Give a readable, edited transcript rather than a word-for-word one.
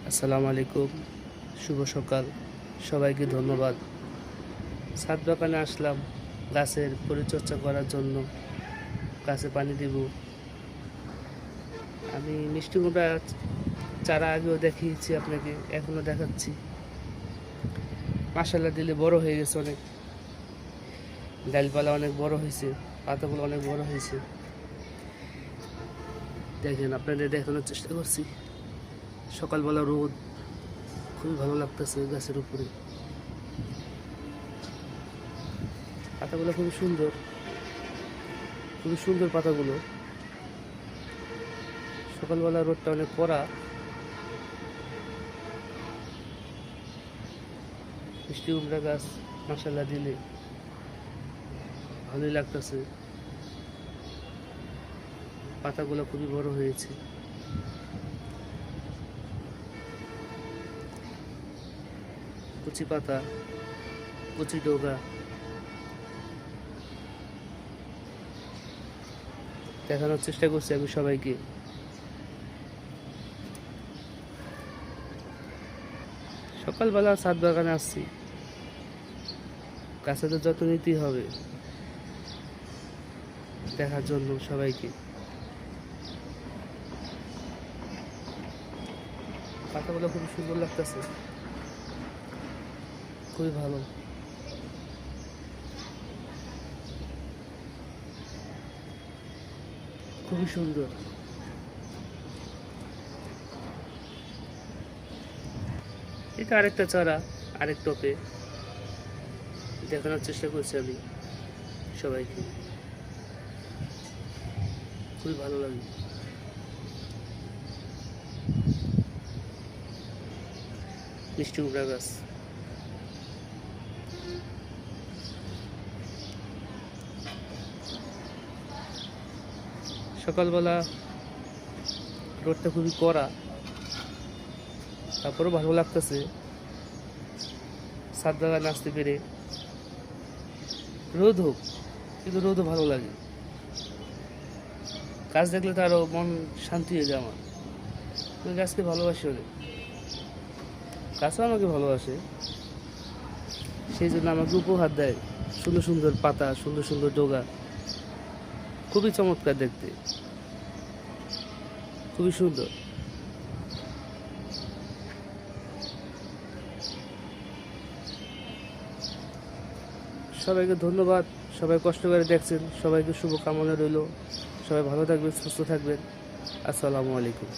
আসসালামু আলাইকুম, শুভ সকাল। সবাইকে ধন্যবাদ। ছাদ বাগানে আসলাম গাছের পরিচর্যা করার জন্য। গাছে পানি দেব। আমি মিষ্টি কুমড়া চারা আগেও দেখিয়েছি আপনাকে, এখনও দেখাচ্ছি। মাশাআল্লাহ দিলে বড় হয়ে গেছে অনেক, ডালপালা অনেক বড় হয়েছে, পাতাগুলো অনেক বড় হয়েছে। দেখেন, আপনাদের দেখানোর চেষ্টা করছি। সকালবেলা রোদ, খুবই ভালো লাগতেছে গাছের উপরে। পাতাগুলো খুবই সুন্দর, খুবই সুন্দর পাতাগুলো। সকালবেলা রোদটা অনেক কড়া। মিষ্টি কুমড়া গাছ মাশাআল্লাহ দিলে ভালোই লাগতেছে। পাতাগুলো খুবই বড় হয়েছে। কচি পাতা, কচি ডগা, দেখানোর চেষ্টা করছি আমি সবাইকে। সকালবেলা ছাদ বাগানে আসছি, গাছে তো যত্ন নিতেই হবে, দেখার জন্য সবাইকে। পাতাগুলো খুবই সুন্দর লাগতেছে, খুবই ভালো। খুবই সুন্দর। এটা আরেকটা চারা, আরেক টপে দেখানোর চেষ্টা করছি আমি সবাইকে। খুবই ভালো লাগে। মিষ্টি কুমড়া গাছ, সকালবেলা রোদটা খুবই কড়া, তারপরেও ভালো লাগতেছে ছাদ বাগানে আসতে পেরে। রোদ হোক, কিন্তু রোদও ভালো লাগে। গাছ দেখলে তো আরও মন শান্তি হয়ে যায় আমার। আমি গাছকে ভালোবাসি অনেক, গাছও আমাকে ভালোবাসে। সেই জন্য আমাকে উপহার দেয় সুন্দর সুন্দর পাতা, সুন্দর সুন্দর ডগা। খুবই চমৎকার দেখতে, খুবই সুন্দর। সবাইকে ধন্যবাদ, সবাই কষ্ট করে দেখছেন। সবাইকে শুভকামনা রইল। সবাই ভালো থাকবেন, সুস্থ থাকবেন। আসসালামু আলাইকুম।